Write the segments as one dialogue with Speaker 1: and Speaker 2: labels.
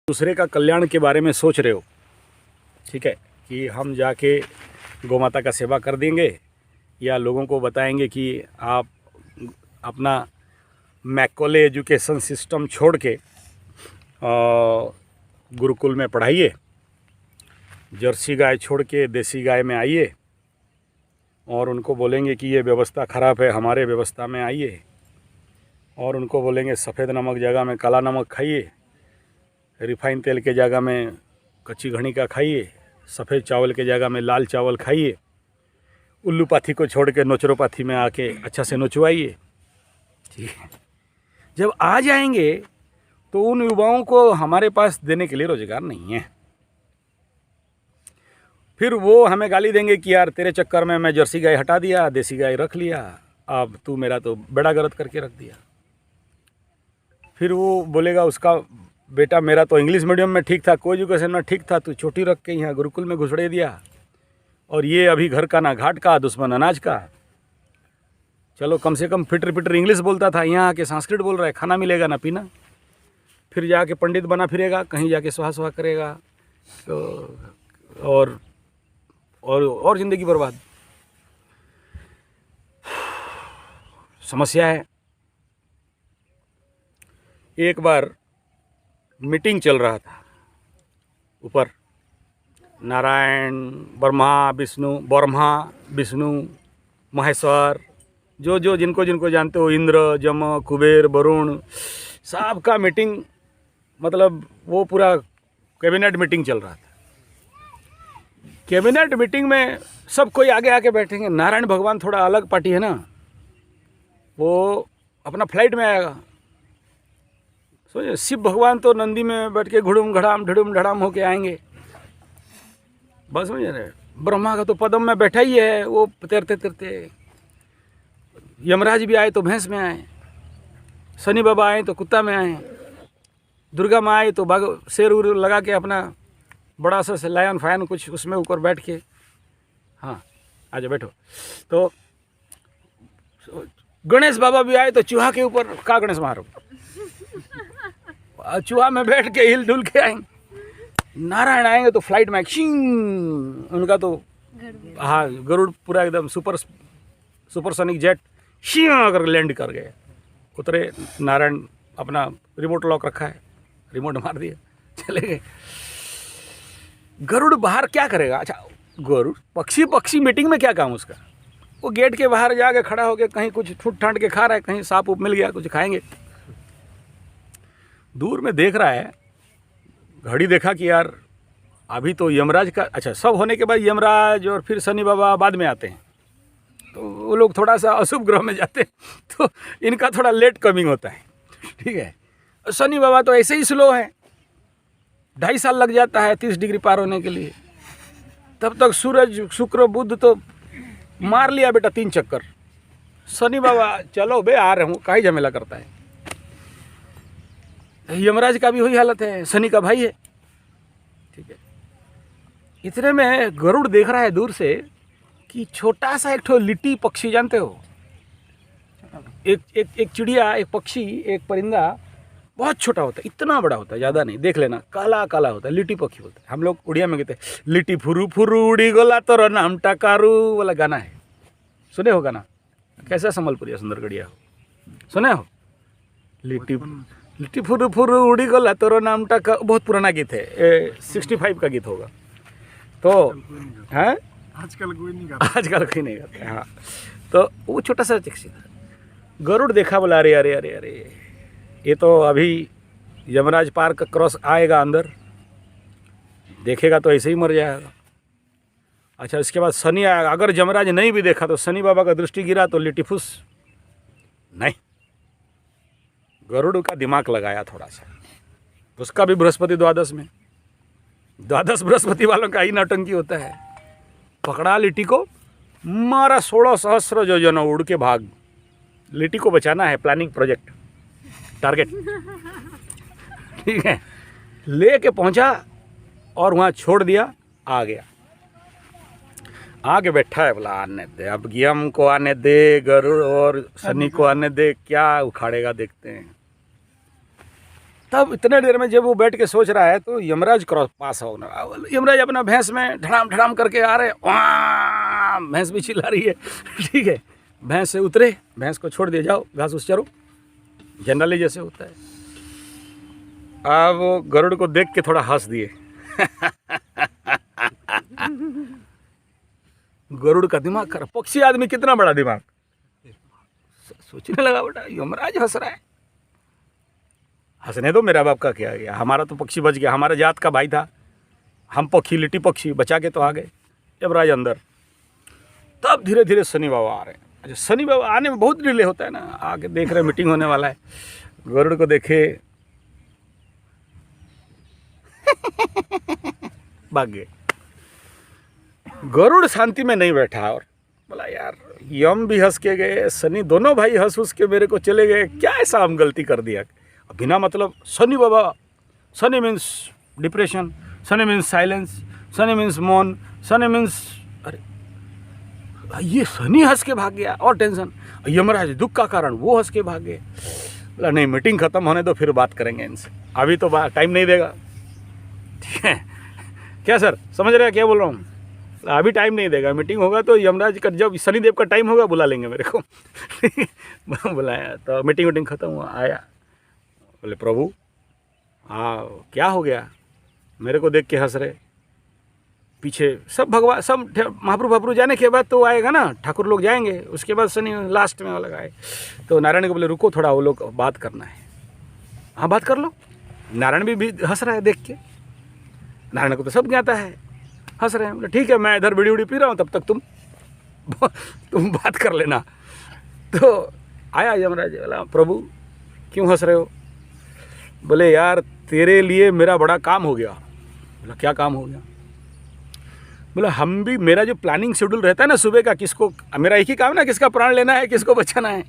Speaker 1: दूसरे का कल्याण के बारे में सोच रहे हो, ठीक है, कि हम जाके गौ माता का सेवा कर देंगे या लोगों को बताएंगे कि आप अपना मैकॉले एजुकेशन सिस्टम छोड़ के गुरुकुल में पढ़ाइए, जर्सी गाय छोड़ के देसी गाय में आइए, और उनको बोलेंगे कि ये व्यवस्था ख़राब है, हमारे व्यवस्था में आइए, और उनको बोलेंगे सफ़ेद नमक जगह में काला नमक खाइए, रिफाइन तेल के जगह में कच्ची घनी का खाइए, सफ़ेद चावल के जगह में लाल चावल खाइए, उल्लू पाथी को छोड़ के नोचरोपाथी में आके अच्छा से नोचवाइए। ठीक है, जब आ जाएंगे तो उन युवाओं को हमारे पास देने के लिए रोजगार नहीं है। फिर वो हमें गाली देंगे कि यार तेरे चक्कर में मैं जर्सी गाय हटा दिया, देसी गाय रख लिया, अब तू मेरा तो बेड़ा गर्द करके रख दिया। फिर वो बोलेगा उसका बेटा मेरा तो इंग्लिश मीडियम में ठीक था, को एजुकेशन में ठीक था, तू छोटी रख के यहाँ गुरुकुल में घुसड़े दिया, और ये अभी घर का ना घाट का, दुश्मन अनाज का। चलो कम से कम फिटर फिटर इंग्लिश बोलता था, यहाँ आके संस्कृत बोल रहा है, खाना मिलेगा ना पीना, फिर जाके पंडित बना फिरेगा, कहीं जाके सुहा करेगा, तो और ज़िंदगी बर्बाद। समस्या है। एक बार मीटिंग चल रहा था ऊपर, नारायण ब्रह्मा विष्णु महेश्वर, जो जिनको जानते हो, इंद्र जम कुबेर वरुण, सब का मीटिंग, मतलब वो पूरा कैबिनेट मीटिंग चल रहा था। कैबिनेट मीटिंग में सब कोई आगे आके बैठेंगे। नारायण भगवान थोड़ा अलग पार्टी है ना, वो अपना फ्लाइट में आएगा। सोचिए, शिव भगवान तो नंदी में बैठ के घुड़ुम ढड़ाम होके आएंगे, बस समझ रहे। ब्रह्मा का तो पदम में बैठा ही है, वो तैरते तैरते। यमराज भी आए तो भैंस में आए, शनि बाबा आए तो कुत्ता में आए, दुर्गा माँ आए तो बाघ शेर उर लगा के अपना बड़ा सा लायन फायन कुछ उसमें ऊपर बैठ के, हाँ आजा बैठो। तो गणेश बाबा भी आए तो चूहा के ऊपर का गणेश मारो, चूहा में बैठ के हिल डुल के आएंगे। नारायण आएंगे तो फ्लाइट में उनका तो हाँ गरुड़ पूरा एकदम सुपरसोनिक जेट कर लैंड कर गए। उतरे, नारायण अपना रिमोट लॉक रखा है, रिमोट मार दिया, चले गए। गरुड़ बाहर क्या करेगा? अच्छा, गरुड़ पक्षी मीटिंग में क्या काम उसका? वो गेट के बाहर जाके खड़ा होकर कहीं कुछ ठूट ठांट के खा रहा है, कहीं सांप उप मिल गया कुछ खाएंगे। दूर में देख रहा है, घड़ी देखा कि यार अभी तो यमराज का, अच्छा सब होने के बाद यमराज और फिर शनि बाबा बाद में आते हैं, तो वो लोग थोड़ा सा अशुभ ग्रह में जाते हैं, तो इनका थोड़ा लेट कमिंग होता है। ठीक है, शनि बाबा तो ऐसे ही स्लो है, 2.5 साल लग जाता है 30 डिग्री पार होने के लिए। तब तक सूरज शुक्र बुध तो मार लिया बेटा 3 चक्कर। शनि बाबा चलो बे आ रहा हूँ, काहे झमेला करता है। यमराज का भी वही हालत है, शनि का भाई है। ठीक है, इतने में गरुड़ देख रहा है दूर से कि छोटा सा एक ठो लिट्टी पक्षी, जानते हो, एक चिड़िया, एक पक्षी, एक परिंदा बहुत छोटा होता है, इतना बड़ा होता है, ज़्यादा नहीं, देख लेना, काला काला होता है, लिट्टी पक्षी बोलते हैं। हम लोग उड़िया में कहते हैं लिट्टी फुरू फुरू उड़ी गोला तोर नाम टकारू वाला गाना है, सुने हो गाना? कैसा संबलपुरिया सुंदरगढ़िया हो, सुने हो? लिट्टी फुरू फुरू उड़ी गोला तोर नाम टका, बहुत पुराना गीत है, 65 का गीत होगा। तो है आजकल कोई नहीं गाता। हाँ, तो वो छोटा सा पक्षी था। गरुड़ देखा, बोला अरे अरे अरे अरे, ये तो अभी यमराज पार का क्रॉस आएगा अंदर, देखेगा तो ऐसे ही मर जाएगा। अच्छा, इसके बाद शनि आएगा, अगर यमराज नहीं भी देखा तो शनि बाबा का दृष्टि गिरा तो लिटिफुस नहीं। गरुड़ का दिमाग लगाया थोड़ा सा, उसका भी बृहस्पति द्वादश में, द्वादश बृहस्पति वालों का ही नौटंकी होता है। पकड़ा लिट्टी को, मारा 16 सहस्र योजना, उड़ के भाग। लिट्टी को बचाना है, प्लानिंग प्रोजेक्ट टारगेट। ठीक है, लेके पहुंचा और वहाँ छोड़ दिया, आ गया, आगे बैठा है, बोला आने दे, अब यम को आने दे, गरुड़ और शनि को आने दे, क्या उखाड़ेगा देखते हैं। तब इतने देर में जब वो बैठ के सोच रहा है तो यमराज क्रॉस पास होना, यमराज अपना भैंस में ढड़ाम ढड़ाम करके आ रहे, वहाँ भैंस भी चिल्ला रही है। ठीक है, भैंस से उतरे, भैंस को छोड़ दिए, जाओ घास उस चरो, जनरली जैसे होता है। अब वो गरुड़ को देख के थोड़ा हंस दिए। गरुड़ का दिमाग खराब, पक्षी आदमी कितना बड़ा दिमाग, सोचने लगा बेटा यमराज हंस रहा है, हंसने दो, मेरा बाप का क्या गया, हमारा तो पक्षी बच गया, हमारा जात का भाई था, हम पक्षी लिट्टी पक्षी बचा के तो आ गए। यमराज अंदर, तब धीरे धीरे शनि बाबा आ रहे हैं। अच्छा, शनि बाबा आने में बहुत डिले होता है ना, आके देख रहे मीटिंग होने वाला है, गरुड़ को देखे भाग गए। गरुड़ शांति में नहीं बैठा और बोला यार यम भी हंस के गए, शनि, दोनों भाई हंस हंस के मेरे को चले गए, क्या ऐसा हम गलती कर दिया बिना मतलब। Shani Baba, Shani means depression, Shani means silence, Shani means मौन, शनि मीन्स, अरे ये शनि हंस के भाग गया और टेंशन, यमराज दुख का कारण वो हंस के भाग गए। बोला नहीं, मीटिंग खत्म होने दो फिर बात करेंगे इनसे, अभी तो टाइम नहीं देगा। ठीक है क्या सर, समझ रहे हैं क्या बोल रहा हूँ? अभी टाइम नहीं देगा, मीटिंग होगा तो यमराज का जब शनिदेव का टाइम होगा बुला लेंगे मेरे को। बुलाया तो मीटिंग वीटिंग खत्म हुआ, आया, बोले प्रभु हाँ क्या हो गया, मेरे को देख के हंस रहे, पीछे सब भगवान सब महाप्रभु महाप्रभु जाने के बाद तो आएगा ना, ठाकुर लोग जाएंगे, उसके बाद शनि लास्ट में अलग आए। तो नारायण को बोले रुको थोड़ा, वो लोग बात करना है। हाँ बात कर लो। नारायण भी हंस रहा है देख के, नारायण को तो सब ज्ञाता है, हंस रहे हैं। बोले ठीक है, मैं इधर बीड़ी उड़ी पी रहा हूँ, तब तक तुम बात कर लेना। तो आया यमराज, बोला प्रभु क्यों हंस रहे हो? बोले यार तेरे लिए मेरा बड़ा काम हो गया। बोला क्या काम हो गया? बोला हम भी, मेरा जो प्लानिंग शेड्यूल रहता है ना सुबह का, किसको, मेरा एक ही काम ना, किसका प्राण लेना है, किसको बचाना है,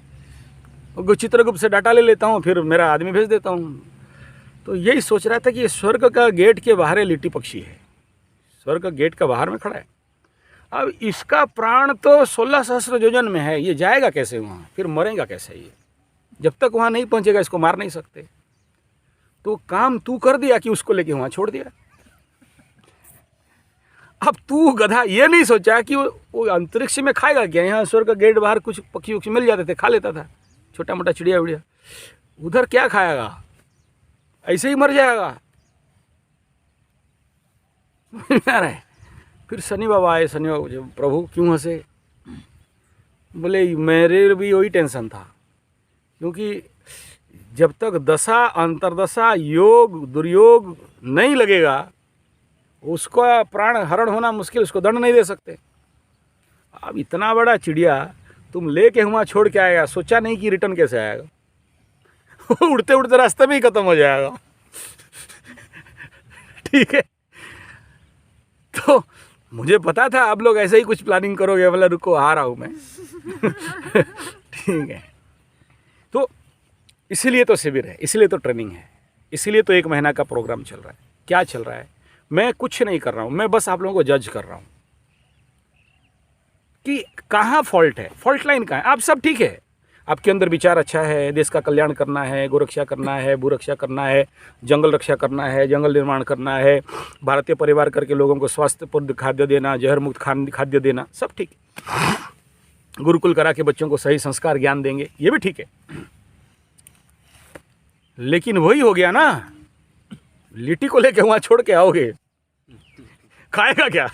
Speaker 1: वो चित्रगुप्त से डाटा ले लेता हूँ, फिर मेरा आदमी भेज देता हूँ। तो यही सोच रहा था कि ये स्वर्ग का गेट के बाहर लिट्टी पक्षी है, स्वर्ग का गेट का बाहर में खड़ा है, अब इसका प्राण तो 16 सहस्त्र योजन में है, ये जाएगा कैसे वहाँ, फिर मरेगा कैसे ये, जब तक वहाँ नहीं पहुँचेगा इसको मार नहीं सकते। तो काम तू कर दिया कि उसको लेके वहाँ छोड़ दिया। अब तू गधा ये नहीं सोचा कि वो अंतरिक्ष में खाएगा क्या, यहाँ स्वर्ग का गेट बाहर कुछ पक्षी उक्षी मिल जाते थे, खा लेता था, छोटा मोटा चिड़िया उड़िया, उधर क्या खाएगा, ऐसे ही मर जाएगा। फिर शनि बाबा आए, शनि बाबा प्रभु क्यों हंसे? बोले मेरे भी वही टेंशन था, क्योंकि जब तक दशा अंतरदशा योग दुर्योग नहीं लगेगा उसका प्राण हरण होना मुश्किल, उसको दंड नहीं दे सकते। अब इतना बड़ा चिड़िया तुम लेके वहाँ छोड़ के आएगा, सोचा नहीं कि रिटर्न कैसे आएगा। उड़ते उड़ते रास्ते में ही खत्म हो जाएगा। ठीक है, तो मुझे पता था आप लोग ऐसे ही कुछ प्लानिंग करोगे, बोला रुको आ रहा हूँ मैं। ठीक है, तो इसीलिए तो शिविर है, इसीलिए तो ट्रेनिंग है, इसीलिए तो 1 महीना का प्रोग्राम चल रहा है। क्या चल रहा है? मैं कुछ नहीं कर रहा हूँ, मैं बस आप लोगों को जज कर रहा हूँ कि कहाँ फॉल्ट है, फॉल्ट लाइन कहाँ है। आप सब ठीक है, आपके अंदर विचार अच्छा है, देश का कल्याण करना है, गौ रक्षा करना है, भू रक्षा करना है, जंगल रक्षा करना है, जंगल निर्माण करना है, भारतीय परिवार करके लोगों को स्वास्थ्यपूर्ण खाद्य देना, जहर मुक्त खाद्य देना, सब ठीक है। गुरुकुल करा के बच्चों को सही संस्कार ज्ञान देंगे, ये भी ठीक है। लेकिन वही हो गया ना, लिट्टी को लेके वहाँ छोड़ के आओगे, खाएगा क्या?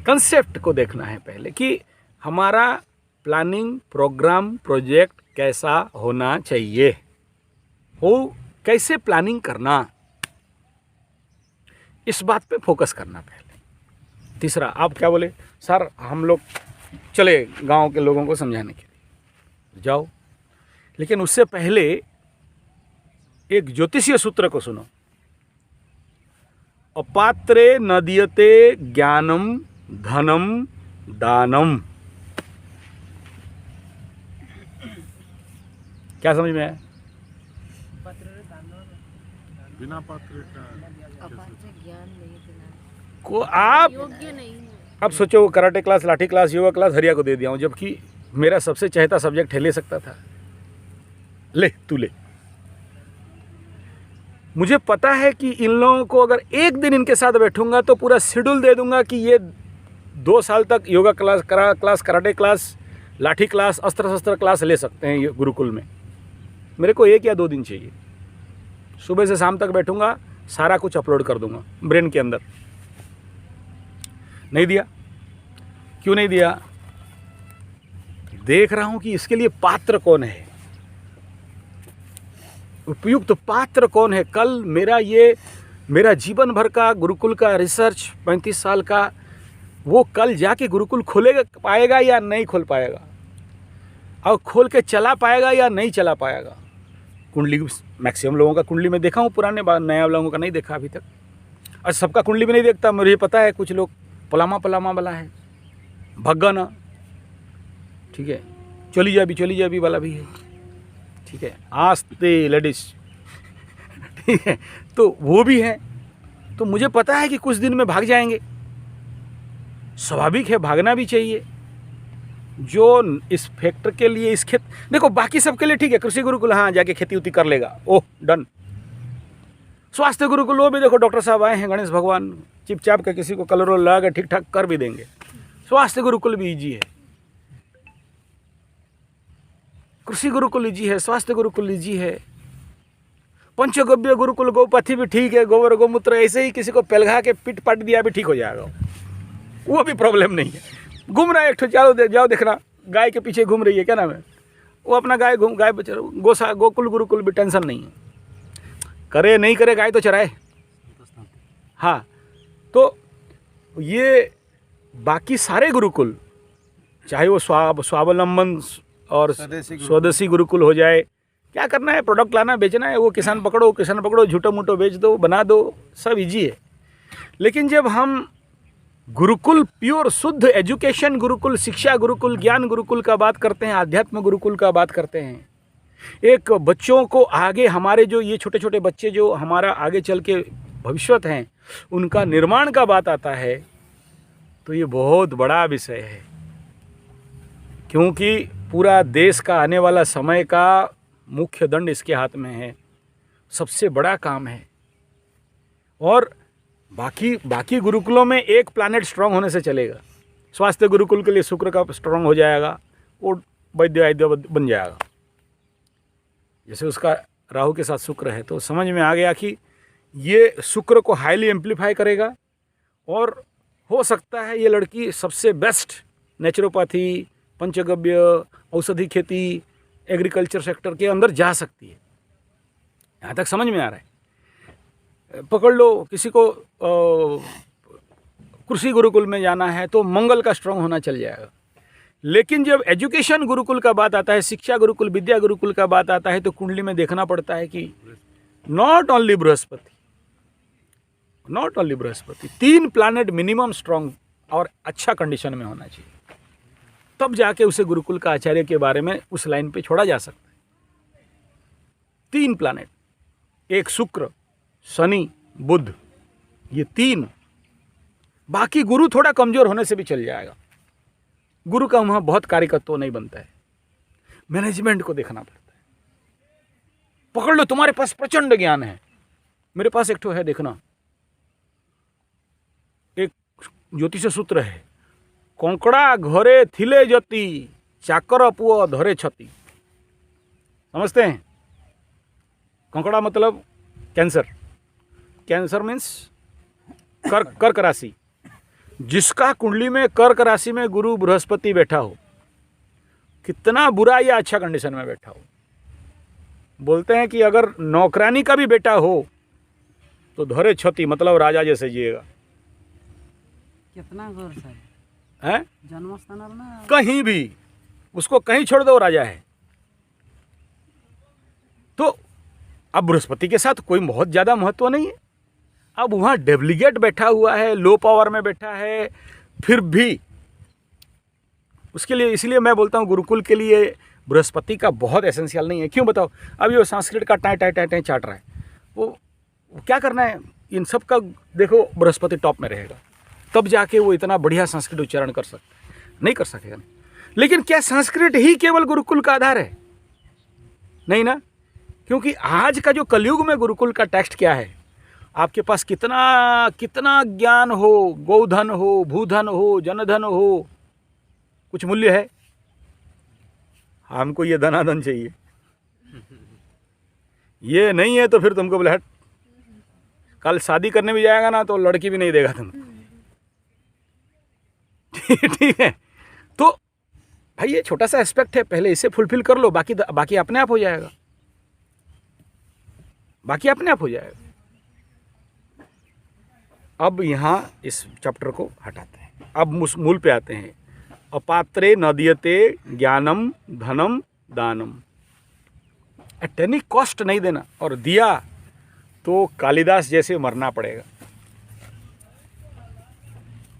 Speaker 1: कंसेप्ट को देखना है पहले कि हमारा प्लानिंग प्रोग्राम प्रोजेक्ट कैसा होना चाहिए, वो कैसे प्लानिंग करना, इस बात पे फोकस करना पहले। तीसरा, आप क्या बोले सर, हम लोग चले गांव के लोगों को समझाने के लिए, जाओ, लेकिन उससे पहले एक ज्योतिषीय सूत्र को सुनो। अपात्रे न दीयते ज्ञानम धनम दानम। क्या समझ में आया?
Speaker 2: बिना पात्र का
Speaker 3: ज्ञान नहीं देना
Speaker 1: को आप
Speaker 3: योग्य नहीं है।
Speaker 1: अब सोचो, कराटे क्लास, लाठी क्लास, योगा क्लास हरिया को दे दिया हूँ, जबकि मेरा सबसे चाहता सब्जेक्ट है, ले सकता था, ले तू ले, मुझे पता है कि इन लोगों को अगर एक दिन इनके साथ बैठूंगा तो पूरा शेड्यूल दे दूंगा कि ये 2 साल तक योगा क्लास, कराटे क्लास, लाठी क्लास, अस्त्र शस्त्र क्लास ले सकते हैं ये गुरुकुल में। मेरे को 1 या 2 दिन चाहिए। सुबह से शाम तक बैठूंगा, सारा कुछ अपलोड कर दूंगा ब्रेन के अंदर। नहीं दिया। क्यों नहीं दिया? देख रहा हूं कि इसके लिए पात्र कौन है, उपयुक्त पात्र कौन है। कल मेरा जीवन भर का गुरुकुल का रिसर्च 35 साल का, वो कल जाके गुरुकुल खोलेगा पाएगा या नहीं खोल पाएगा, और खोल के चला पाएगा या नहीं चला पाएगा। कुंडली मैक्सिमम लोगों का कुंडली में देखा हूँ, पुराने नया लोगों का नहीं देखा अभी तक, और सबका कुंडली भी नहीं देखता। मुझे पता है कुछ लोग पलामा वाला है, भग्गा ना, ठीक है, चली जा भी वाला भी है, ठीक है, आस्ते लेडीज, ठीक है, तो वो भी है। तो मुझे पता है कि कुछ दिन में भाग जाएंगे, स्वाभाविक है, भागना भी चाहिए। जो इस फैक्टर के लिए, इस खेत, देखो बाकी सबके लिए ठीक है, कृषि गुरुकुल हाँ जाके खेती उती कर लेगा, ओह डन। स्वास्थ्य गुरुकुल वो भी देखो, डॉक्टर साहब आए हैं, गणेश भगवान चिपचाप के किसी को कलर लगा के ठीक ठाक कर भी देंगे। स्वास्थ्य गुरुकुल भी ईजी है, कृषि गुरुकुल ईजी है, स्वास्थ्य गुरुकुल ईजी है। पंचगव्य गुरुकुल गौपथी भी ठीक है, गोबर गोमूत्र ऐसे ही किसी को पेलघा के पिट पाट दिया भी ठीक हो जाएगा, वो भी प्रॉब्लम नहीं है। घूम रहा है एक ठो, जाओ देखना, गाय के पीछे घूम रही है, क्या नाम है वो अपना, गाय गोकुल गुरुकुल भी टेंशन नहीं है, करे नहीं करे गाय तो चराए। हाँ, तो ये बाकी सारे गुरुकुल, चाहे वो स्वावलंबन और स्वदेशी गुरुकुल हो जाए, क्या करना है, प्रोडक्ट लाना बेचना है, वो किसान पकड़ो, झूठो मूठो बेच दो, बना दो, सब इजी है। लेकिन जब हम गुरुकुल, प्योर शुद्ध एजुकेशन गुरुकुल, शिक्षा गुरुकुल, ज्ञान गुरुकुल का बात करते हैं, आध्यात्म गुरुकुल का बात करते हैं, एक बच्चों को आगे, हमारे जो ये छोटे छोटे बच्चे जो हमारा आगे चल के भविष्यत हैं, उनका निर्माण का बात आता है, तो ये बहुत बड़ा विषय है। क्योंकि पूरा देश का आने वाला समय का मुख्य दंड इसके हाथ में है, सबसे बड़ा काम है। और बाकी गुरुकुलों में एक प्लैनेट स्ट्रांग होने से चलेगा। स्वास्थ्य गुरुकुल के लिए शुक्र का स्ट्रांग हो जाएगा, वो वैद्य बन जाएगा, जैसे उसका राहु के साथ शुक्र है। तो समझ में आ गया कि ये शुक्र को हाईली एम्पलीफाई करेगा, और हो सकता है ये लड़की सबसे बेस्ट नेचुरोपैथी, पंचगव्य, औषधि खेती, एग्रीकल्चर सेक्टर के अंदर जा सकती है। यहाँ तक समझ में आ रहा है। पकड़ लो किसी को कृषि गुरुकुल में जाना है तो मंगल का स्ट्रांग होना चल जाएगा। लेकिन जब एजुकेशन गुरुकुल का बात आता है, शिक्षा गुरुकुल, विद्या गुरुकुल का बात आता है, तो कुंडली में देखना पड़ता है कि not only Brihaspati, 3 planet minimum strong और अच्छा कंडीशन में होना चाहिए, तब जाके उसे गुरुकुल का आचार्य के बारे में उस लाइन पे छोड़ा जा सकता है। 3 प्लैनेट, एक शुक्र, शनि, बुध, ये 3। बाकी गुरु थोड़ा कमजोर होने से भी चल जाएगा। गुरु का वहाँ बहुत कार्यकत्व नहीं बनता है, मैनेजमेंट को देखना पड़ता है। पकड़ लो तुम्हारे पास प्रचंड ज्ञान है, मेरे पास एक ठो है, देखना, एक ज्योतिष सूत्र है, कंकड़ा घरे थिले जति, चाकर पुओ धरे छति। समझते हैं? कंकड़ा मतलब कैंसर मीन्स कर्क राशि। जिसका कुंडली में कर्क राशि में गुरु बृहस्पति बैठा हो, कितना बुरा या अच्छा कंडीशन में बैठा हो। बोलते हैं कि अगर नौकरानी का भी बेटा हो तो धरे छति, मतलब राजा जैसे जिएगा।
Speaker 4: कितना गौर है जन्मस्थान ना,
Speaker 1: कहीं भी उसको कहीं छोड़ दो, राजा है। तो अब बृहस्पति के साथ कोई बहुत ज़्यादा महत्व नहीं है। अब वहाँ डेप्लीगेट बैठा हुआ है, लो पावर में बैठा है, फिर भी उसके लिए, इसलिए मैं बोलता हूँ गुरुकुल के लिए बृहस्पति का बहुत एसेंशियल नहीं है। क्यों बताओ? अभी वो संस्कृत का टाई चाट रहा है, वो क्या करना है, इन सब का देखो बृहस्पति टॉप में रहेगा, तब जाके वो इतना बढ़िया संस्कृत उच्चारण कर सकता है, नहीं कर सकेगा नहीं। लेकिन क्या संस्कृत ही केवल गुरुकुल का आधार है? नहीं ना, क्योंकि आज का जो कलयुग में गुरुकुल का टेक्स्ट क्या है, आपके पास कितना कितना ज्ञान हो, गोधन हो, भूधन हो, जनधन हो, कुछ मूल्य है? हमको ये धनाधन चाहिए, ये नहीं है तो फिर तुमको बोले हट, कल शादी करने भी जाएगा ना तो लड़की भी नहीं देगा तुमको। ठीक है, तो भाई ये छोटा सा एस्पेक्ट है, पहले इसे फुलफिल कर लो, बाकी अपने आप हो जाएगा, बाकी अपने आप हो जाएगा। अब यहाँ इस चैप्टर को हटाते हैं, अब मूल पे आते हैं। अपात्रे न दीयते ज्ञानम धनम दानम, एट एनी कॉस्ट नहीं देना, और दिया तो कालिदास जैसे मरना पड़ेगा।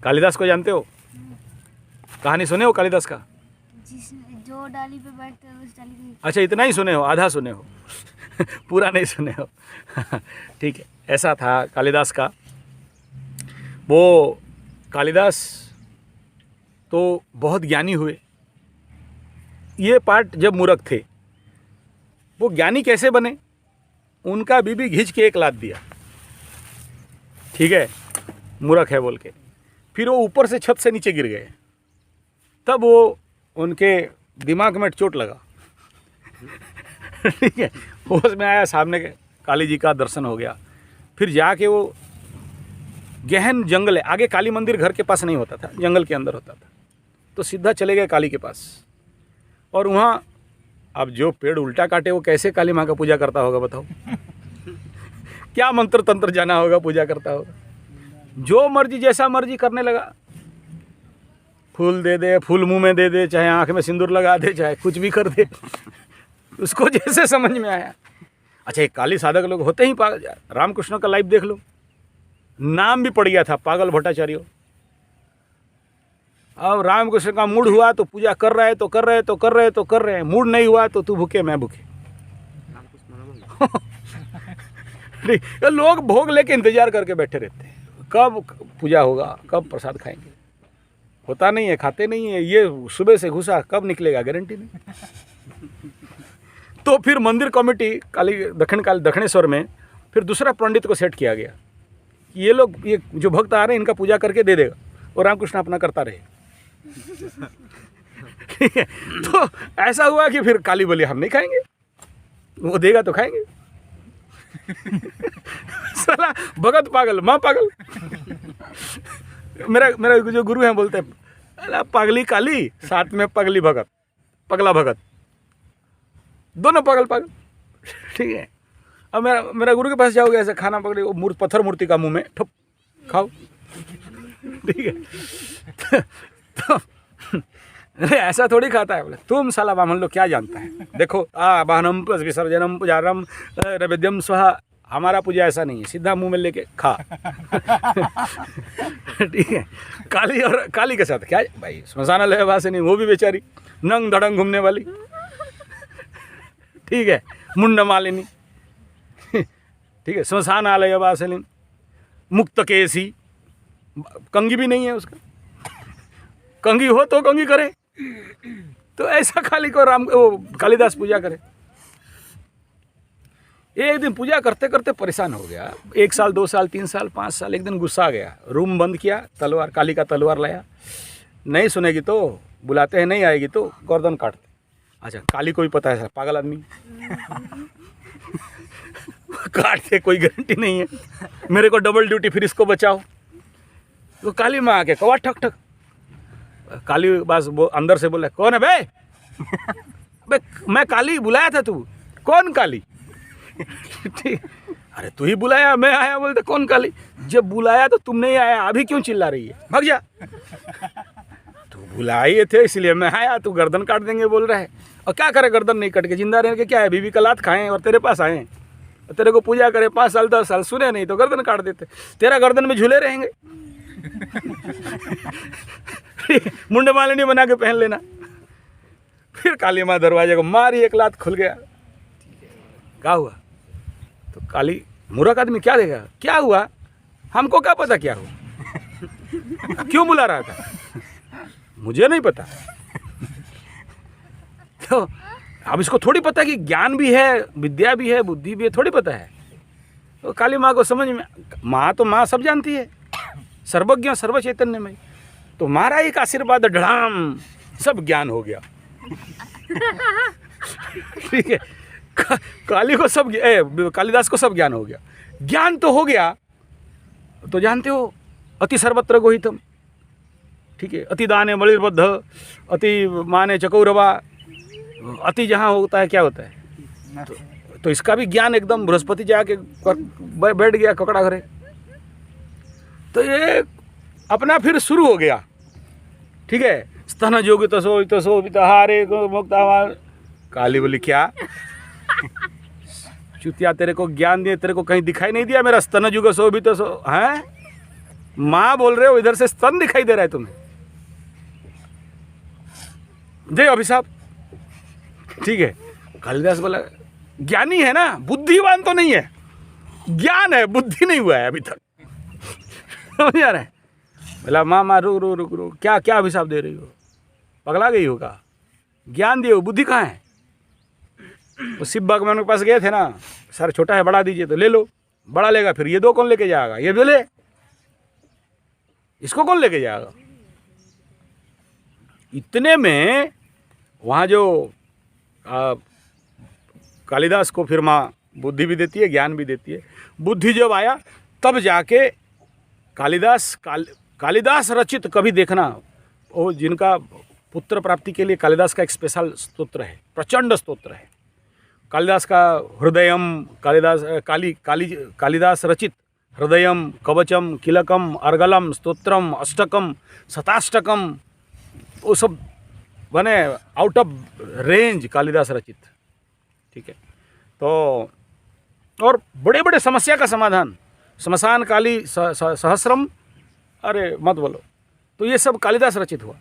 Speaker 1: कालिदास को जानते हो? कहानी सुने हो कालिदास का?
Speaker 3: जो डाली पे बैठते हैं उस डाली पे।
Speaker 1: अच्छा, इतना ही सुने हो, आधा सुने हो पूरा नहीं सुने हो ठीक है, ऐसा था कालिदास का। वो कालिदास तो बहुत ज्ञानी हुए, ये पार्ट जब मूर्ख थे। वो ज्ञानी कैसे बने? उनका बीबी घिंच के एक लात दिया, ठीक है, मूर्ख है बोल के, फिर वो ऊपर से छत से नीचे गिर गए, तब वो उनके दिमाग में चोट लगा ठीक है, होश में आया, सामने काली जी का दर्शन हो गया। फिर जाके वो गहन जंगल है, आगे काली मंदिर घर के पास नहीं होता था, जंगल के अंदर होता था, तो सीधा चले गए काली के पास। और वहाँ अब जो पेड़ उल्टा काटे वो कैसे काली माँ का पूजा करता होगा बताओ क्या मंत्र तंत्र जाना होगा, पूजा करता होगा। जो मर्जी जैसा मर्जी करने लगा, फूल दे दे, फूल मुंह में दे दे, चाहे आंख में सिंदूर लगा दे, चाहे कुछ भी कर दे उसको जैसे समझ में आया। अच्छा, एक काली साधक लोग होते ही पागल। रामकृष्ण का लाइफ देख लो, नाम भी पड़ गया था पागल भट्टाचार्य। अब रामकृष्ण का मूड हुआ तो पूजा कर रहे तो कर रहे तो कर रहे तो कर रहे, मूड नहीं हुआ तो तू भूखे मैं भूखे लोग भोग लेके इंतजार करके बैठे रहते हैं, कब पूजा होगा, कब प्रसाद खाएंगे। होता नहीं है, खाते नहीं है, ये सुबह से घुसा कब निकलेगा गारंटी नहीं। तो फिर मंदिर कमेटी दक्षिणेश्वर में फिर दूसरा पंडित को सेट किया गया, ये लोग, ये जो भक्त आ रहे हैं इनका पूजा करके दे देगा और रामकृष्ण अपना करता रहे ठीक है। तो ऐसा हुआ कि फिर काली बोली हम नहीं खाएंगे, वो देगा तो खाएंगे साला भगत पागल, माँ पागल मेरा जो गुरु हैं बोलते हैं पागली काली साथ में पगली भगत, पगला भगत, दोनों पागल पागल, ठीक है। अब मेरा गुरु के पास जाओगे, ऐसे खाना पकड़े, वो पत्थर मूर्ति का मुंह में ठप खाओ, ठीक है। तो ऐसा थोड़ी खाता है, बोले तुम साला बामन लोग क्या जानता है, देखो वाहनम विसर्जनम पुजारम नैवेद्यम स्वाहा, हमारा पूजा ऐसा नहीं है, सीधा मुंह में लेके खा ठीक है। काली और काली के साथ क्या भाई, श्मशानालय वासे नहीं, वो भी बेचारी नंग धड़ंग घूमने वाली, ठीक है, मुंड मालिनी, ठीक है, श्मशानालय वासिनी, मुक्त केसी, कंगी भी नहीं है उसका, कंगी हो तो कंगी करे। तो ऐसा काली को कालिदास पूजा करे। एक दिन पूजा करते करते परेशान हो गया, 1 साल 2 साल 3 साल 5 साल, एक दिन गुस्सा आ गया, रूम बंद किया, तलवार, काली का तलवार लाया, नहीं सुनेगी तो बुलाते हैं, नहीं आएगी तो गर्दन काटते। अच्छा, काली को भी पता है सर पागल आदमी काटते, कोई गारंटी नहीं है, मेरे को डबल ड्यूटी, फिर इसको बचाओ। तो काली माँ आके कवा ठक ठक, काली बस अंदर से बोले कौन है बे बे, मैं काली, बुलाया था तू, कौन काली ठीक, अरे तू ही बुलाया, मैं आया, बोलते कौन काली, जब बुलाया तो तुम नहीं आया, अभी क्यों चिल्ला रही है, भाग जा, तू बुलाए थे इसलिए मैं आया, तू गर्दन काट देंगे बोल रहा है, और क्या करे गर्दन नहीं कट के जिंदा रहने के, क्या है, बीवी का लात खाएं और तेरे पास आए, तेरे को पूजा करे 5 साल 10 साल, सुने नहीं तो गर्दन काट देते, तेरा गर्दन में झूले रहेंगे मुंड मालिनी बना के पहन लेना। फिर काली माँ दरवाजे को मारी, एक लात खुल गया, क्या हुआ, तो काली मूर्ख आदमी क्या देगा, क्या हुआ, हमको क्या पता क्या हुआ क्यों बुला रहा था, मुझे नहीं पता तो अब इसको थोड़ी पता कि ज्ञान भी है, विद्या भी है, बुद्धि भी है, थोड़ी पता है। तो काली माँ को समझ में, माँ तो माँ सब जानती है, सर्वज्ञ सर्व चैतन्यमय। तो मारा एक आशीर्वाद, ढड़ाम, सब ज्ञान हो गया। ठीक है, काली को सब कालिदास को सब ज्ञान हो गया। ज्ञान तो हो गया, तो जानते हो अति सर्वत्र गोहितम, ठीक है, अति दाने बलिर्बद्ध, अति माने चकौरवा, अति जहाँ होता है क्या होता है। तो इसका भी ज्ञान एकदम बृहस्पति जाके बैठ गया ककड़ा घरे। तो ये अपना फिर शुरू हो गया, ठीक है, स्तन जोगी तसो तसो बितहारे मुक्ता। काली बोली क्या चुतिया, तेरे को ज्ञान दिए, तेरे को कहीं दिखाई नहीं दिया मेरा स्तन जुग सो भी तो सो है। माँ बोल रहे हो, इधर से स्तन दिखाई दे रहा है तुम्हें। जय अभिशाप, ठीक है। कालिदास बोला ज्ञानी है ना, बुद्धिवान तो नहीं है, ज्ञान है, बुद्धि नहीं हुआ है अभी तक। समझ आ रहा है। बोला माँ रुक, क्या क्या अभिशाप दे रही हो, पगला गई हो का? ज्ञान दिए हो, बुद्धि कहाँ है? वो शिव भगवान के पास गए थे ना, सर छोटा है बड़ा दीजिए, तो ले लो, बड़ा लेगा, फिर ये दो कौन लेके जाएगा, ये भी ले, इसको कौन लेके जाएगा? इतने में वहाँ जो कालिदास को फिर माँ बुद्धि भी देती है, ज्ञान भी देती है। बुद्धि जब आया तब जाके कालिदास रचित, कभी देखना वो जिनका पुत्र प्राप्ति के लिए कालिदास का एक स्पेशल स्तोत्र है, प्रचंड स्तोत्र है कालिदास का। हृदयम कालिदास रचित हृदयम कवचम किलकम अर्गलम स्तोत्रम अष्टकम शताष्टकम, वो सब बने आउट ऑफ रेंज कालिदास रचित, ठीक है। तो और बड़े बड़े समस्या का समाधान, श्मशान काली सहस्रम, अरे मत बोलो। तो ये सब कालिदास रचित हुआ।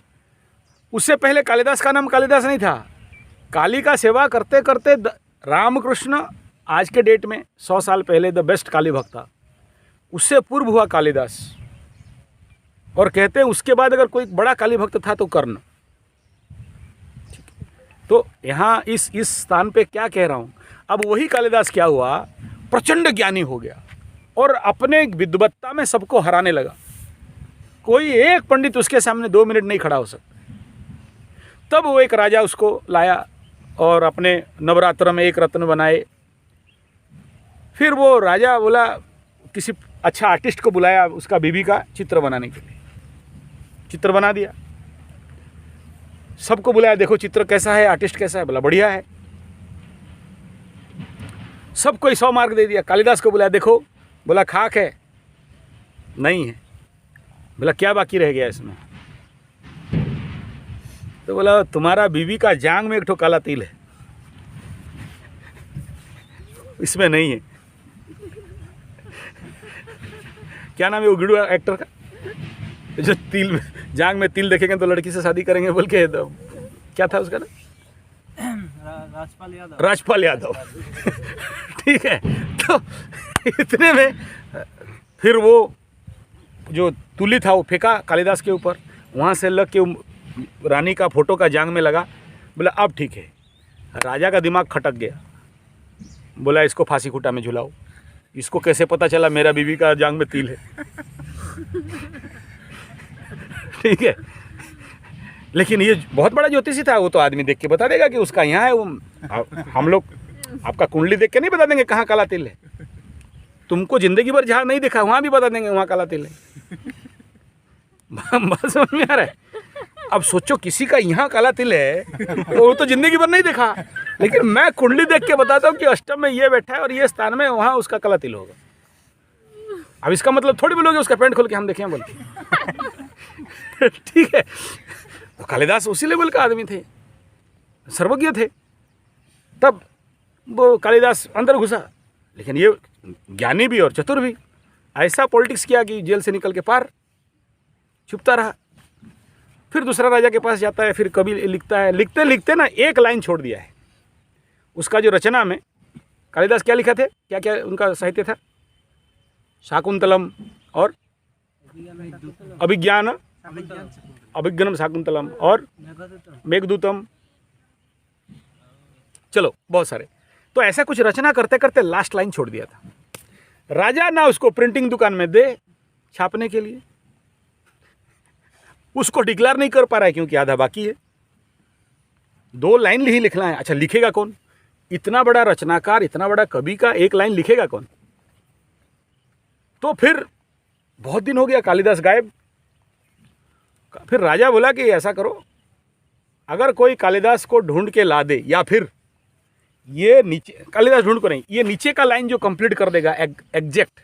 Speaker 1: उससे पहले कालिदास का नाम कालिदास नहीं था। काली का सेवा करते करते रामकृष्ण आज के डेट में 100 साल पहले द बेस्ट काली भक्त था, उससे पूर्व हुआ कालिदास। और कहते हैं उसके बाद अगर कोई बड़ा काली भक्त था तो कर्ण। तो यहाँ इस स्थान पे क्या कह रहा हूँ, अब वही कालिदास क्या हुआ, प्रचंड ज्ञानी हो गया और अपने विद्वत्ता में सबको हराने लगा। कोई एक पंडित उसके सामने 2 मिनट नहीं खड़ा हो सकता। तब वो एक राजा उसको लाया और अपने नवरात्र में एक रत्न बनाए। फिर वो राजा बोला, किसी अच्छा आर्टिस्ट को बुलाया उसका बीबी का चित्र बनाने के लिए। चित्र बना दिया, सबको बुलाया, देखो चित्र कैसा है, आर्टिस्ट कैसा है, बोला बढ़िया है। सबको 100 मार्क दे दिया। कालिदास को बुलाया, देखो, बोला खाक है, नहीं है। बोला क्या बाकी रह गया इसमें? तो बोला तुम्हारा बीवी का जांग में एक ठो काला तिल है, इसमें नहीं है। क्या नाम है वो गिड़ू एक्टर का, जो तिल जांग में तिल देखेंगे तो लड़की से शादी करेंगे बोल के, तो क्या था उसका नाम? राजपाल यादव। ठीक है। तो इतने में फिर वो जो तुली था वो फेंका कालिदास के ऊपर, वहाँ से लग के रानी का फोटो का जांग में लगा। बोला अब ठीक है। राजा का दिमाग खटक गया, बोला इसको फांसी खूंटा में झुलाओ। इसको कैसे पता चला मेरा बीवी का जांग में तिल है? ठीक है। लेकिन ये बहुत बड़ा ज्योतिषी था, वो तो आदमी देख के बता देगा कि उसका यहाँ है। वो हम लोग आपका कुंडली देख के नहीं बता देंगे कहाँ काला तिल है। तुमको जिंदगी भर जहाँ नहीं देखा वहाँ भी बता देंगे वहाँ काला तिल है। बात समझ में आ रहा है? अब सोचो किसी का यहाँ काला तिल है, वो तो जिंदगी भर नहीं देखा, लेकिन मैं कुंडली देख के बताता हूँ कि अष्टम में ये बैठा है और ये स्थान में वहाँ उसका काला तिल होगा। अब इसका मतलब थोड़ी बोलोगे उसका पैंट खोल के हम देखें बोल के। ठीक है। तो कालिदास उसी लेवल का आदमी थे, सर्वज्ञ थे। तब वो कालिदास अंदर घुसा, लेकिन ये ज्ञानी भी और चतुर भी। ऐसा पॉलिटिक्स किया कि जेल से निकल के पार छुपता रहा। फिर दूसरा राजा के पास जाता है, फिर कभी लिखता है, लिखते लिखते ना एक लाइन छोड़ दिया है उसका जो रचना में। कालिदास क्या लिखा थे, क्या क्या उनका साहित्य था? शाकुंतलम और अभिज्ञान अभिज्ञानम शाकुंतलम और मेघदूतम चलो बहुत सारे। तो ऐसा कुछ रचना करते करते लास्ट लाइन छोड़ दिया था। राजा ना उसको प्रिंटिंग दुकान में दे छापने के लिए, उसको डिक्लेयर नहीं कर पा रहा है क्योंकि आधा बाकी है। 2 लाइन ही लिखना है। अच्छा लिखेगा कौन? इतना बड़ा रचनाकार, इतना बड़ा कवि का 1 लाइन लिखेगा कौन? तो फिर बहुत दिन हो गया, कालिदास गायब। फिर राजा बोला कि ऐसा करो, अगर कोई कालिदास को ढूंढ के ला दे, या फिर ये नीचे, कालिदास ढूंढ को नहीं, ये नीचे का लाइन जो कंप्लीट कर देगा एग्जैक्ट,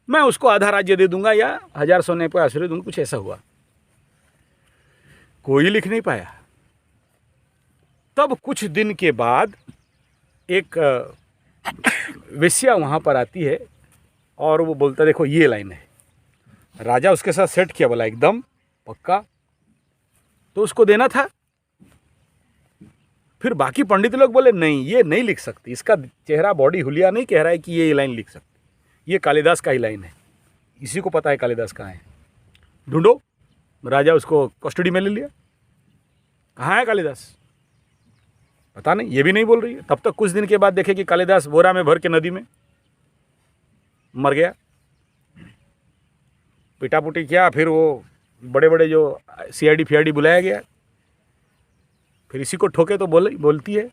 Speaker 1: मैं उसको आधा राज्य दे दूंगा या 1000 सोने पे आश्रय दूंगा। कुछ ऐसा हुआ, कोई लिख नहीं पाया। तब कुछ दिन के बाद एक वेश्या वहाँ पर आती है और वो बोलता देखो ये लाइन है। राजा उसके साथ सेट किया, बोला एकदम पक्का, तो उसको देना था। फिर बाकी पंडित लोग बोले नहीं, ये नहीं लिख सकती, इसका चेहरा बॉडी हुलिया नहीं कह रहा है कि ये लाइन लिख सकती, ये कालिदास का ही लाइन है, इसी को पता है कालिदास कहाँ है, ढूंढो। राजा उसको कस्टडी में ले लिया। कहाँ है कालिदास? पता नहीं, ये भी नहीं बोल रही है। तब तक कुछ दिन के बाद देखे कि कालिदास बोरा में भर के नदी में मर गया। पिटापुटी किया, फिर वो बड़े बड़े जो CID FID बुलाया गया। फिर इसी को ठोके तो बोलती है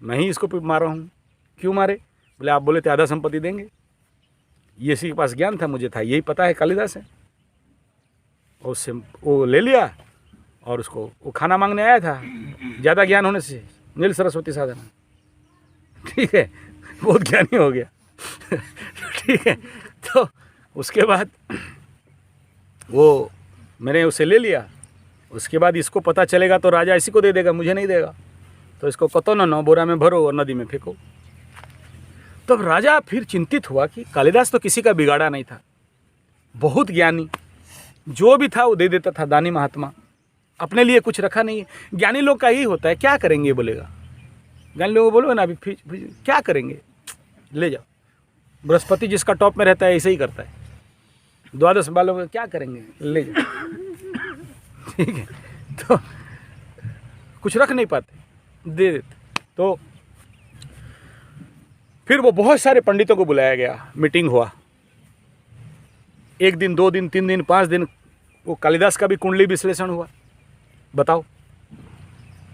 Speaker 1: नहीं इसको मारा हूँ। क्यों मारे? बोले आप बोले थे आधा संपत्ति देंगे। ये इसी के पास ज्ञान था, मुझे था यही पता है कालिदास है। और उससे वो ले लिया और उसको वो खाना मांगने आया था, ज़्यादा ज्ञान होने से नील सरस्वती साधना, ठीक है, बहुत ज्ञानी हो गया। ठीक है, तो उसके बाद वो मैंने उसे ले लिया। उसके बाद इसको पता चलेगा तो राजा इसी को दे देगा, मुझे नहीं देगा। तो इसको कतो न बोरा में भरो और नदी में फेंको। तब राजा फिर चिंतित हुआ कि कालिदास तो किसी का बिगाड़ा नहीं था, बहुत ज्ञानी, जो भी था वो दे देता था, दानी महात्मा, अपने लिए कुछ रखा नहीं है। ज्ञानी लोग का ही होता है, क्या करेंगे बोलेगा। ज्ञानी लोग बोलो ना अभी क्या करेंगे, ले जाओ। बृहस्पति जिसका टॉप में रहता है ऐसे ही करता है। 12 वालों को क्या करेंगे, ले जाओ। ठीक है, तो कुछ रख नहीं पाते, दे देते। तो फिर वो बहुत सारे पंडितों को बुलाया गया, मीटिंग हुआ। 1 दिन 2 दिन 3 दिन 5 दिन वो कालिदास का भी कुंडली विश्लेषण हुआ। बताओ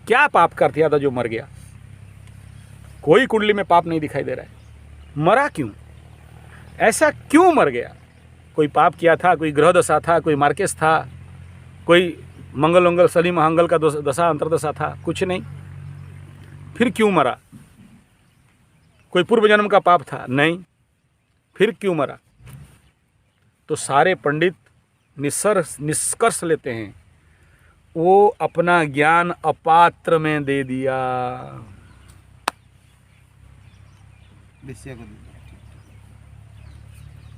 Speaker 1: क्या पाप कर दिया था जो मर गया? कोई कुंडली में पाप नहीं दिखाई दे रहा है। मरा क्यों? ऐसा क्यों मर गया? कोई पाप किया था, कोई ग्रह दशा था, कोई मार्केस था, कोई मंगल मंगल शनि महांगल का दशा अंतरदशा था? कुछ नहीं। फिर क्यों मरा? कोई पूर्व जन्म का पाप था? नहीं। फिर क्यों मरा? तो सारे पंडित निष्कर्ष लेते हैं वो अपना ज्ञान अपात्र में दे दिया।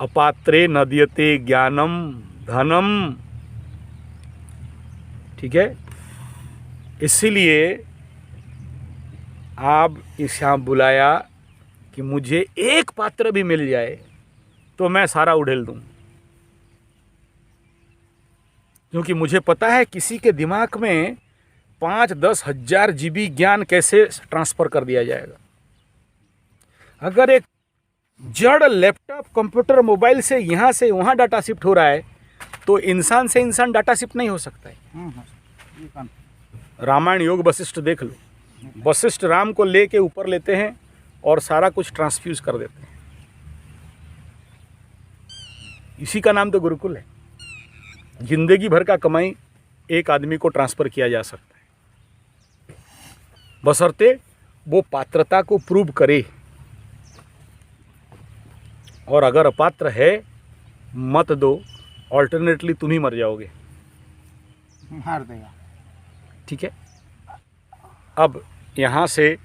Speaker 1: अपात्रे नदीयते ज्ञानम धनम। ठीक है, इसीलिए आप इस यहाँ बुलाया कि मुझे एक पात्र भी मिल जाए तो मैं सारा उड़ेल दूं, क्योंकि मुझे पता है किसी के दिमाग में 5-10 हज़ार GB ज्ञान कैसे ट्रांसफ़र कर दिया जाएगा। अगर एक जड़ लैपटॉप कंप्यूटर मोबाइल से यहाँ से वहाँ डाटा शिफ्ट हो रहा है तो इंसान से इंसान डाटा शिफ्ट नहीं हो सकता है। रामायण योग वशिष्ठ देख लो, वशिष्ठ राम को लेके ऊपर लेते हैं और सारा कुछ ट्रांसफ्यूज कर देते हैं। इसी का नाम तो गुरुकुल है। जिंदगी भर का कमाई एक आदमी को ट्रांसफ़र किया जा सकता है, बशर्ते वो पात्रता को प्रूव करे। और अगर अपात्र है मत दो, ऑल्टरनेटली तुम ही मर जाओगे,
Speaker 4: मार देगा।
Speaker 1: ठीक है। अब यहाँ से